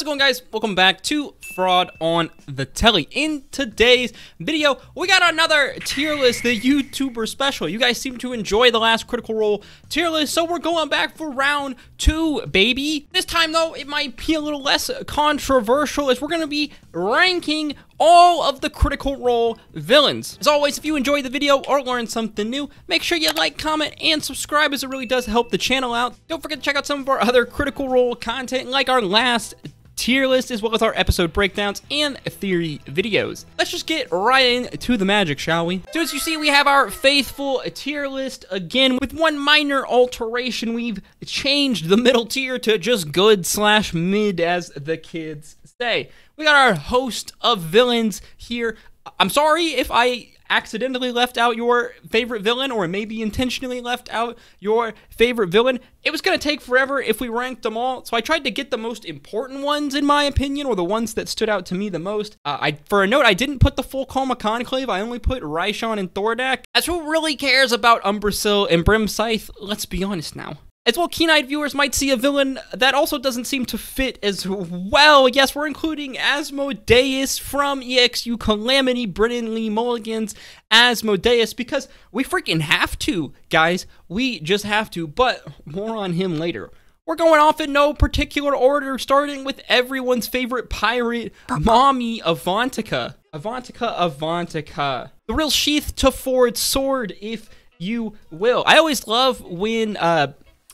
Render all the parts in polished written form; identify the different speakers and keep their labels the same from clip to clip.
Speaker 1: How's it going, guys? Welcome back to Fraud on the Telly. In today's video, we got another tier list, the YouTuber special. You guys seem to enjoy the last Critical Role tier list, so we're going back for round 2, baby. This time, though, it might be a little less controversial, as we're going to be ranking all of the Critical Role villains. As always, if you enjoyed the video or learned something new, make sure you like, comment, and subscribe, as it really does help the channel out. Don't forget to check out some of our other Critical Role content, like our last tier list, as well as our episode breakdowns and theory videos. Let's just get right into the magic, shall we? So as you see, we have our faithful tier list again, with one minor alteration. We've changed the middle tier to just good/mid, as the kids say. We got our host of villains here. I'm sorry if I accidentally left out your favorite villain, or maybe intentionally left out your favorite villain. It was going to take forever if we ranked them all, so I tried to get the most important ones, in my opinion, or the ones that stood out to me the most. For a note, I didn't put the full chroma conclave. I only put Raishan and Thordak. As who really cares about Umbrasyl and Brimscythe? Let's be honest now. As well, keen-eyed viewers might see a villain that also doesn't seem to fit as well. Yes, we're including Asmodeus from EXU Calamity, Brennan Lee Mulligan's Asmodeus, because we freaking have to, guys. We just have to, but more on him later. We're going off in no particular order, starting with everyone's favorite pirate, Mommy Avantika. Avantika. The real sheath to Ford's sword, if you will. I always love when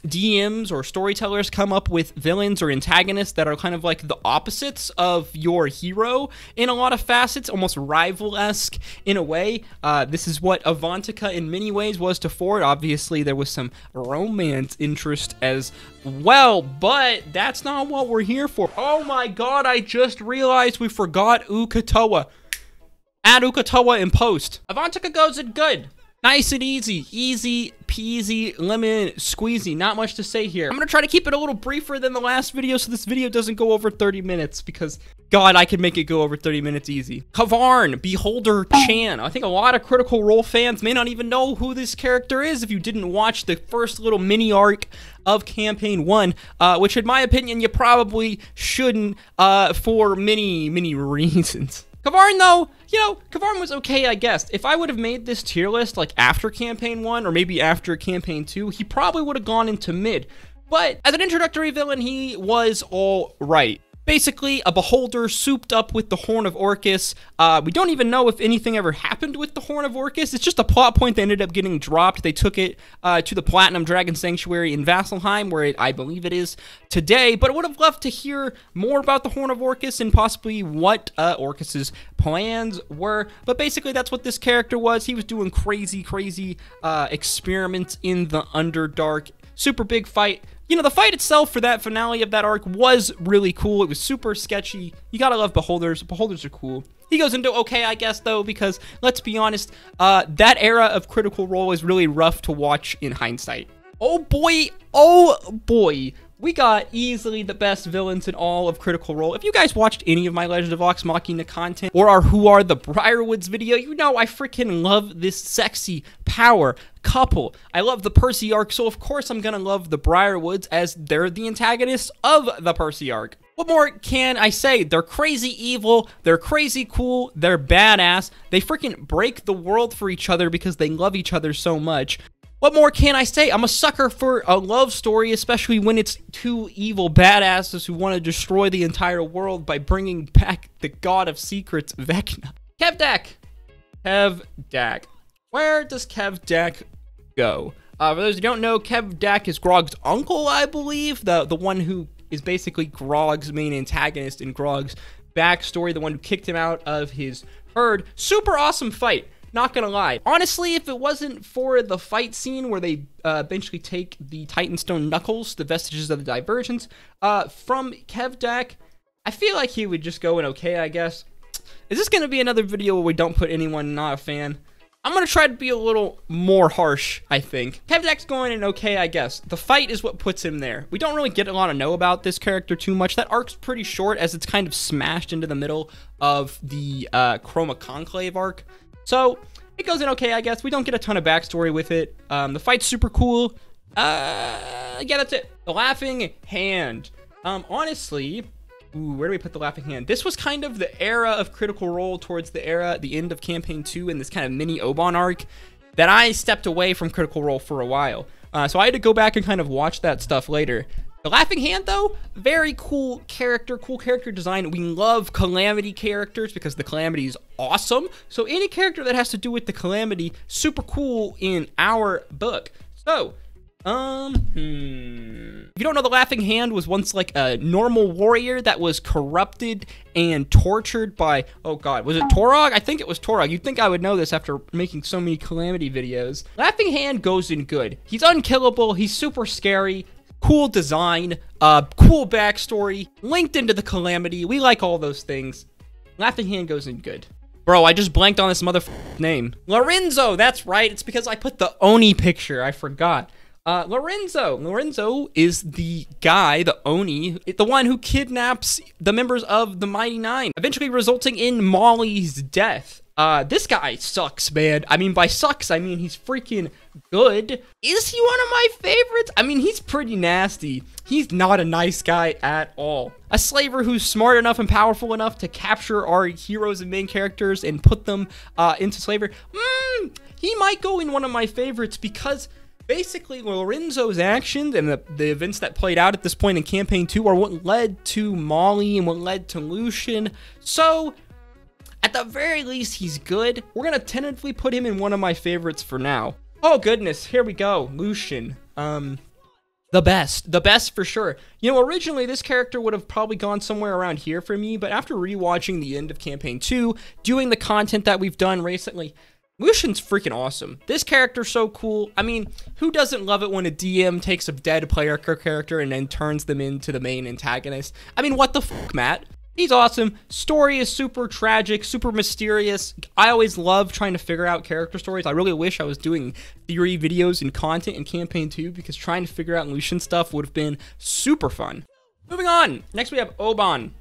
Speaker 1: DMs or storytellers come up with villains or antagonists that are kind of like the opposites of your hero in a lot of facets, almost rival-esque in a way. This is what Avantika in many ways was to Ford. Obviously, there was some romance interest as well, but that's not what we're here for. Oh my god, I just realized we forgot Ukatoa. Add Ukatoa in post. Avantika goes in good. Nice and easy. Easy peasy, lemon squeezy. Not much to say here. I'm going to try to keep it a little briefer than the last video, so this video doesn't go over 30 minutes, because, God, I could make it go over 30 minutes easy. Kavarn, Beholder Chan. I think a lot of Critical Role fans may not even know who this character is if you didn't watch the first little mini arc of Campaign 1, which, in my opinion, you probably shouldn't, for many reasons. Kavarn, though, you know, Kavarn was okay, I guess. If I would have made this tier list, like, after Campaign 1, or maybe after Campaign 2, he probably would have gone into mid. But as an introductory villain, he was all right. Basically, a beholder souped up with the Horn of Orcus. We don't even know if anything ever happened with the Horn of Orcus. It's just a plot point that ended up getting dropped. They took it to the Platinum Dragon Sanctuary in Vasselheim, where I believe it is today. But I would have loved to hear more about the Horn of Orcus and possibly what Orcus's plans were. But basically, that's what this character was. He was doing crazy experiments in the Underdark. Super big fight. You know, the fight itself for that finale of that arc was really cool. It was super sketchy. You gotta love Beholders. Beholders are cool. He goes into okay, I guess, though, because, let's be honest, that era of Critical Role is really rough to watch in hindsight. Oh boy, we got easily the best villains in all of Critical Role. If you guys watched any of my Legend of Vox Machina content, or our Who Are the Briarwoods video, you know I freaking love this sexy power couple. I love the Percy arc, so of course I'm gonna love the Briarwoods, as they're the antagonists of the Percy arc. What more can I say? They're crazy evil, they're crazy cool, they're badass, they freaking break the world for each other because they love each other so much. What more can I say? I'm a sucker for a love story, especially when it's two evil badasses who want to destroy the entire world by bringing back the god of secrets, Vecna. Kevdak. Where does Kevdak go? For those who don't know, Kevdak is Grog's uncle, I believe. The one who is basically Grog's main antagonist in Grog's backstory, the one who kicked him out of his herd. Super awesome fight. Not gonna lie. Honestly, if it wasn't for the fight scene where they eventually take the Titanstone Knuckles, the vestiges of the Divergence, from Kevdak, I feel like he would just go in okay, I guess. Is this gonna be another video where we don't put anyone not a fan? I'm gonna try to be a little more harsh, I think. Kevdak's going in okay, I guess. The fight is what puts him there. We don't really get a lot to know about this character too much. That arc's pretty short, as it's kind of smashed into the middle of the Chroma Conclave arc. So, it goes in okay, I guess. We don't get a ton of backstory with it. The fight's super cool. Yeah, that's it. The Laughing Hand. Honestly, Ooh, where do we put the Laughing Hand? This was kind of the era of Critical Role towards the end of Campaign 2 and this kind of mini Obann arc that I stepped away from Critical Role for a while. So I had to go back and kind of watch that stuff later. The Laughing Hand, though, very cool character design. We love Calamity characters because the Calamity is awesome. So any character that has to do with the Calamity, super cool in our book. So, if you don't know, the Laughing Hand was once like a normal warrior that was corrupted and tortured by, oh god, was it Thordak? I think it was Thordak. You'd think I would know this after making so many Calamity videos. Laughing Hand goes in good. He's unkillable, he's super scary, cool design, cool backstory, linked into the Calamity. We like all those things. Laughing Hand goes in good. Bro, I just blanked on this motherfucker's name. Lorenzo, that's right. It's because I put the Oni picture. I forgot. Lorenzo is the guy, the Oni, the one who kidnaps the members of the Mighty Nine, eventually resulting in Molly's death. This guy sucks, man. I mean, by sucks, I mean he's freaking good. Is he one of my favorites? I mean, he's pretty nasty. He's not a nice guy at all. A slaver who's smart enough and powerful enough to capture our heroes and main characters and put them into slavery. He might go in one of my favorites because basically, Lorenzo's actions and the events that played out at this point in Campaign 2 are what led to Molly and what led to Lucien. So, at the very least, he's good. We're going to tentatively put him in one of my favorites for now. Oh, goodness. Here we go. Lucien. The best. The best for sure. You know, originally, this character would have probably gone somewhere around here for me, but after rewatching the end of Campaign 2, doing the content that we've done recently, Lucien's freaking awesome. This character's so cool. I mean, who doesn't love it when a DM takes a dead player character and then turns them into the main antagonist? I mean, what the fuck, Matt? He's awesome. Story is super tragic, super mysterious. I always love trying to figure out character stories. I really wish I was doing theory videos and content in Campaign 2 because trying to figure out Lucien stuff would have been super fun. Moving on. Next we have Obann.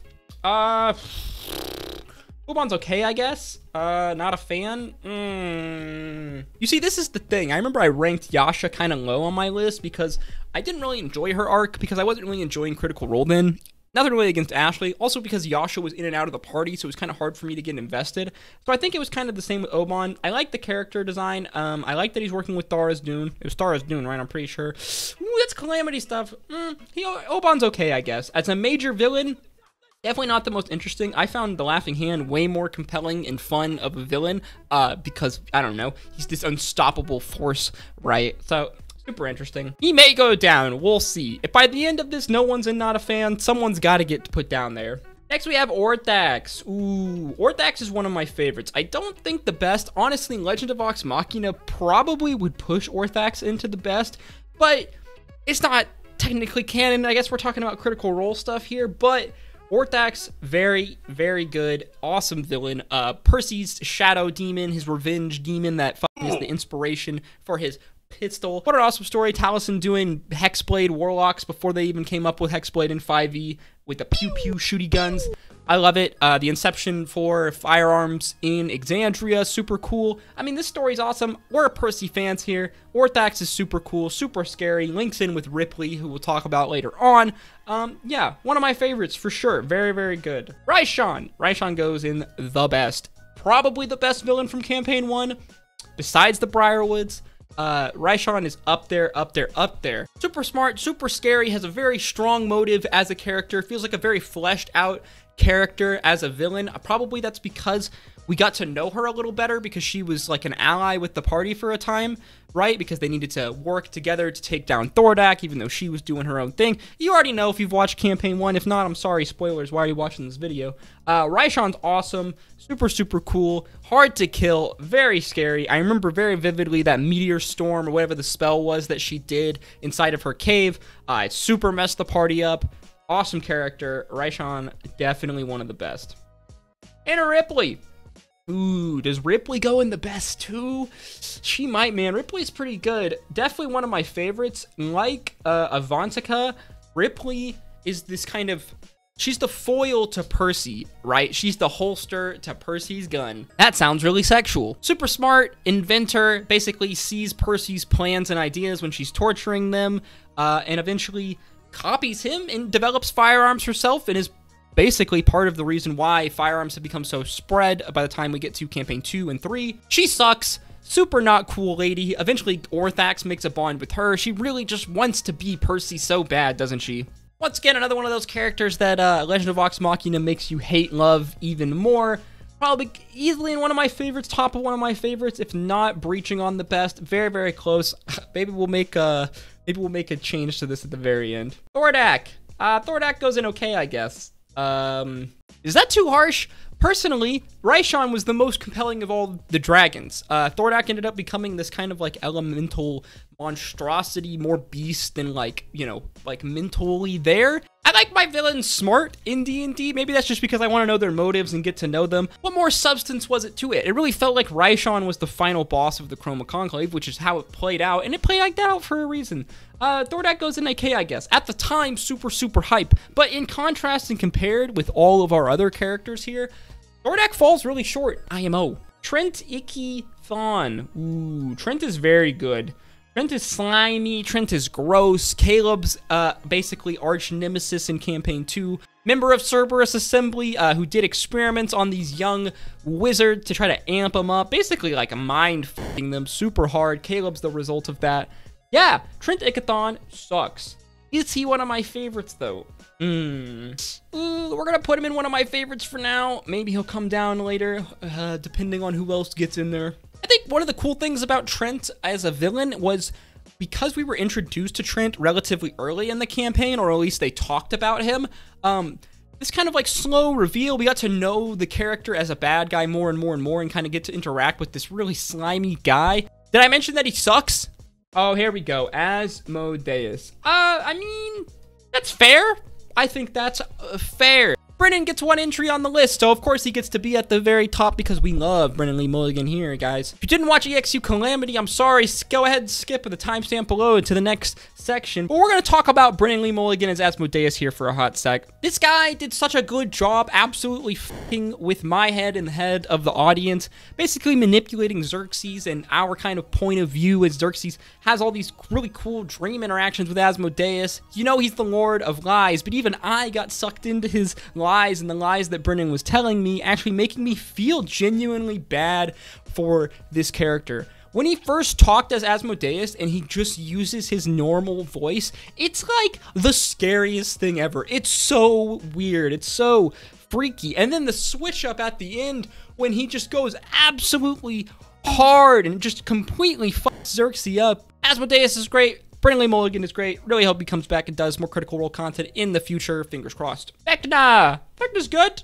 Speaker 1: Obann's okay, I guess. Not a fan. You see, this is the thing. I remember I ranked Yasha kind of low on my list because I didn't really enjoy her arc because I wasn't really enjoying Critical Role then. Nothing really against Ashley. Also because Yasha was in and out of the party, so it was kind of hard for me to get invested. So I think it was kind of the same with Obann. I like the character design. I like that he's working with Thara's Dune. It was Thara's Dune, right? I'm pretty sure. Ooh, that's Calamity stuff. Obann's okay, I guess. As a major villain, definitely not the most interesting. I found the Laughing Hand way more compelling and fun of a villain because, I don't know, he's this unstoppable force, right? So, super interesting. He may go down. We'll see. If by the end of this no one's not a fan, someone's got to get put down there. Next, we have Orthax. Ooh, Orthax is one of my favorites. I don't think the best. Honestly, Legend of Vox Machina probably would push Orthax into the best, but it's not technically canon. I guess we're talking about Critical Role stuff here, but Orthax, very, very good. Awesome villain. Percy's shadow demon, his revenge demon that is the inspiration for his pistol. What an awesome story. Taliesin doing Hexblade Warlocks before they even came up with Hexblade in 5e with the pew-pew shooty guns. I love it. The inception for firearms in Exandria, super cool. I mean, this story's awesome. We're Percy fans here. Orthax is super cool, super scary. Links in with Ripley, who we'll talk about later on. Yeah, one of my favorites for sure. Very, very good. Raishan. Raishan goes in the best. Probably the best villain from Campaign 1, besides the Briarwoods. Raishan is up there, up there, up there. Super smart, super scary, has a very strong motive as a character, feels like a very fleshed out character as a villain. Probably that's because we got to know her a little better because she was like an ally with the party for a time, right? Because they needed to work together to take down Thordak, even though she was doing her own thing. You already know if you've watched Campaign 1. If not, I'm sorry, spoilers. Why are you watching this video? Raishan's awesome, super, super cool, hard to kill, very scary. I remember very vividly that meteor storm or whatever the spell was that she did inside of her cave. It super messed the party up. Awesome character. Raishan, definitely one of the best. Ana Ripley. Ooh, does Ripley go in the best too? She might, man. Ripley's pretty good. Definitely one of my favorites. Like Avantika, Ripley is this kind of... She's the foil to Percy, right? She's the holster to Percy's gun. That sounds really sexual. Super smart, inventor, basically sees Percy's plans and ideas when she's torturing them, and eventually copies him and develops firearms herself and is basically part of the reason why firearms have become so spread by the time we get to campaign 2 and 3. She sucks. Super not cool lady. Eventually, Orthax makes a bond with her. She really just wants to be Percy so bad, doesn't she? Once again, another one of those characters that Legend of Vox Machina makes you hate love even more. Probably easily in one of my favorites, top of one of my favorites, if not breaching on the best. Very, very close. Maybe we'll make a change to this at the very end. Thordak. Thordak goes in okay, I guess. Is that too harsh? Personally, Raishan was the most compelling of all the dragons. Thordak ended up becoming this kind of like elemental monstrosity, more beast than like, you know, like mentally there. I like my villains smart in D&D. Maybe that's just because I want to know their motives and get to know them. What more substance was it to it? It really felt like Raishan was the final boss of the Chroma Conclave, which is how it played out, and it played like that out for a reason. Thordak goes in AK, I guess. At the time, super, super hype. But in contrast and compared with all of our other characters here, Thordak falls really short. IMO. Trent Ikithon. Ooh, Trent is very good. Trent is slimy, Trent is gross. Caleb's basically arch nemesis in campaign 2. Member of Cerberus Assembly who did experiments on these young wizards to try to amp them up. Basically like mind-f***ing them super hard. Caleb's the result of that. Yeah, Trent Ikithon sucks. Is he one of my favorites though? Ooh, we're gonna put him in one of my favorites for now. Maybe he'll come down later, depending on who else gets in there. I think one of the cool things about Trent as a villain was because we were introduced to Trent relatively early in the campaign, or at least they talked about him, this kind of like slow reveal, we got to know the character as a bad guy more and more and more and kind of get to interact with this really slimy guy. Did I mention that he sucks? Oh, here we go. Asmodeus. I mean, that's fair. I think that's fair. Brennan gets one entry on the list, so of course he gets to be at the very top because we love Brennan Lee Mulligan here, guys. If you didn't watch EXU Calamity, I'm sorry. Go ahead and skip the timestamp below to the next section. But we're going to talk about Brennan Lee Mulligan as Asmodeus here for a hot sec. This guy did such a good job absolutely f***ing with my head and the head of the audience, basically manipulating Xerxes and our kind of point of view as Xerxes has all these really cool dream interactions with Asmodeus. You know he's the Lord of Lies, but even I got sucked into his lies and the lies that Brennan was telling me, actually making me feel genuinely bad for this character. When he first talked as Asmodeus and he just uses his normal voice, it's like the scariest thing ever. It's so weird. It's so freaky. And then the switch up at the end when he just goes absolutely hard and just completely fucks Xerxes up. Asmodeus is great. Brennan Lee Mulligan is great. Really hope he comes back and does more Critical Role content in the future. Fingers crossed. Vecna! Vecna's good.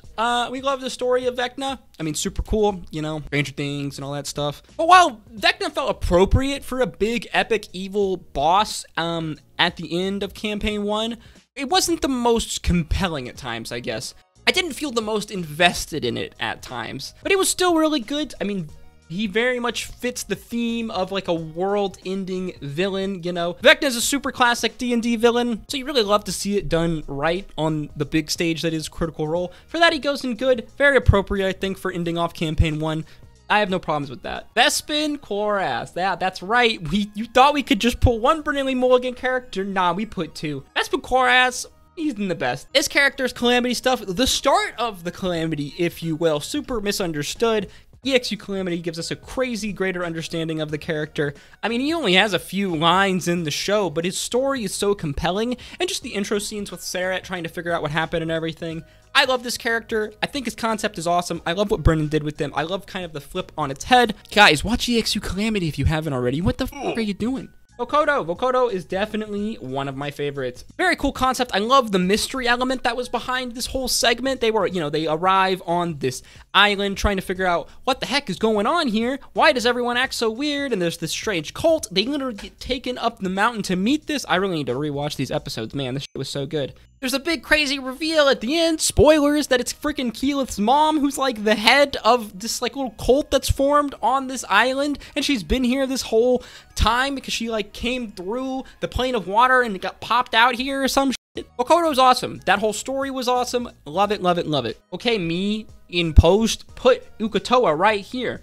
Speaker 1: We love the story of Vecna. I mean, super cool, you know, Stranger Things and all that stuff. But while Vecna felt appropriate for a big, epic, evil boss at the end of Campaign 1, it wasn't the most compelling at times, I guess. I didn't feel the most invested in it at times. But it was still really good. I mean, he very much fits the theme of like a world-ending villain, you know. Vecna's a super classic D&D villain, so you really love to see it done right on the big stage that is Critical Role. For that, he goes in good. Very appropriate, I think, for ending off Campaign 1. I have no problems with that. Vespin Chloras. Yeah, that's right. You thought we could just pull one Brennan Lee Mulligan character? Nah, we put two. Vespin Chloras, he's in the best. This character's Calamity stuff, the start of the Calamity, if you will, super misunderstood. EXU Calamity gives us a crazy greater understanding of the character. I mean, he only has a few lines in the show, but his story is so compelling, and just the intro scenes with Sarah trying to figure out what happened and everything. I love this character. I think his concept is awesome. I love what Brennan did with him. I love kind of the flip on its head. Guys, watch EXU Calamity if you haven't already. What the f*** are you doing? Vokodo. Vokodo is definitely one of my favorites. Very cool concept. I love the mystery element that was behind this whole segment. They were, you know, they arrive on this island trying to figure out what the heck is going on here. Why does everyone act so weird? And there's this strange cult. They literally get taken up the mountain to meet this. I really need to rewatch these episodes. Man, this shit was so good. There's a big crazy reveal at the end, spoilers, that it's freaking Keyleth's mom who's like the head of this like little cult that's formed on this island, and she's been here this whole time because she like came through the plane of water and got popped out here or some shit. Vokodo's awesome. That whole story was awesome. Love it, love it, love it. Okay, me in post, put Ukatoa right here.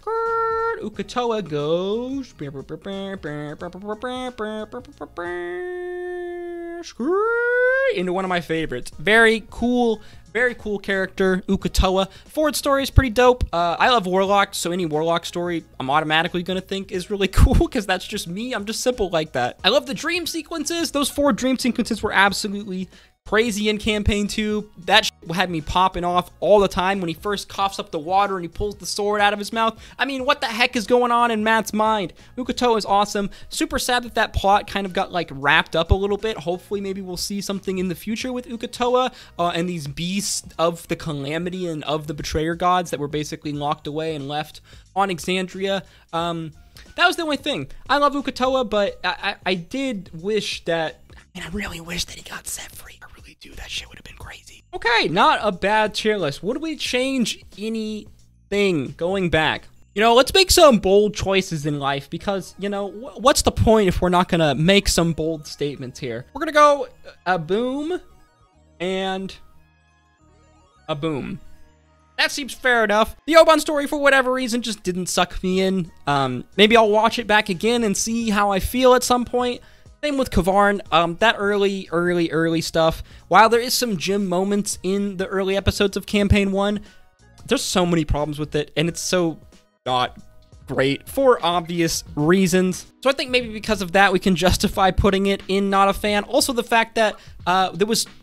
Speaker 1: Ukatoa goes into one of my favorites. Very cool Very cool character, Uk'otoa. Forward story is pretty dope. I love Warlocks, so any Warlock story I'm automatically going to think is really cool because that's just me. I'm just simple like that. I love the dream sequences. Those 4 dream sequences were absolutely crazy in Campaign 2. That had me popping off all the time when he first coughs up the water and he pulls the sword out of his mouth. I mean, what the heck is going on in Matt's mind? Uk'otoa is awesome. Super sad that that plot kind of got like wrapped up a little bit. Hopefully maybe we'll see something in the future with Uk'otoa and these beasts of the calamity and of the betrayer gods that were basically locked away and left on Exandria. That was the only thing. I love Uk'otoa, but I did wish that, I really wish that he got set free. I really do. That shit would have been crazy. Okay, not a bad tier list. Would we change anything going back? You know, let's make some bold choices in life because, you know, what's the point if we're not going to make some bold statements here? We're going to go a boom and a boom. That seems fair enough. The Obann story, for whatever reason, just didn't suck me in. Maybe I'll watch it back again and see how I feel at some point. Same with Kavarn, that early stuff. While there is some gym moments in the early episodes of Campaign 1, there's so many problems with it, and it's so not great for obvious reasons. So I think maybe because of that, we can justify putting it in not a fan. Also, the fact that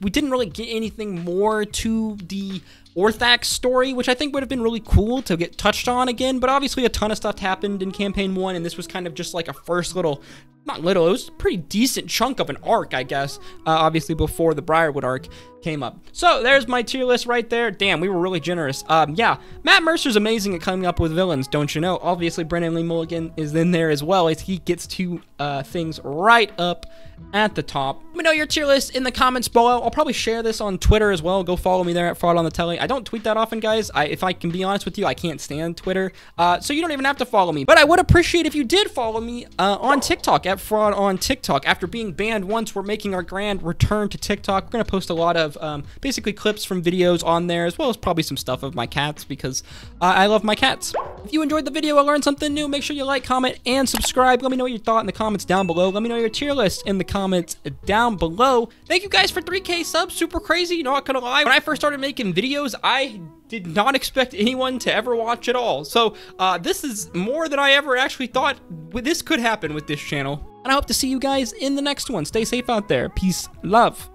Speaker 1: we didn't really get anything more to the Orthax story, which I think would have been really cool to get touched on again, but obviously a ton of stuff happened in Campaign 1, and this was kind of just like a first little, not little, it was a pretty decent chunk of an arc, I guess, obviously before the Briarwood arc came up. So there's my tier list right there. Damn, we were really generous. Yeah, Matt Mercer's amazing at coming up with villains, don't you know? Obviously, Brendan Lee Mulligan is in there as well, as he gets to things right up at the top. Let me know your tier list in the comments below. I'll probably share this on Twitter as well. Go follow me there at fraudonthetele. I don't tweet that often, guys. If I can be honest with you, I can't stand Twitter. So you don't even have to follow me. But I would appreciate if you did follow me on TikTok at Fraud on TikTok. After being banned once, we're making our grand return to TikTok. We're going to post a lot of basically clips from videos on there, as well as probably some stuff of my cats because I love my cats. If you enjoyed the video or learned something new, make sure you like, comment, and subscribe. Let me know what you thought in the comments down below. Let me know your tier list in the comments down below. Thank you guys for 3K subs. Super crazy, not gonna lie. When I first started making videos, I did not expect anyone to ever watch at all. So this is more than I ever actually thought this could happen with this channel. And I hope to see you guys in the next one. Stay safe out there. Peace, love.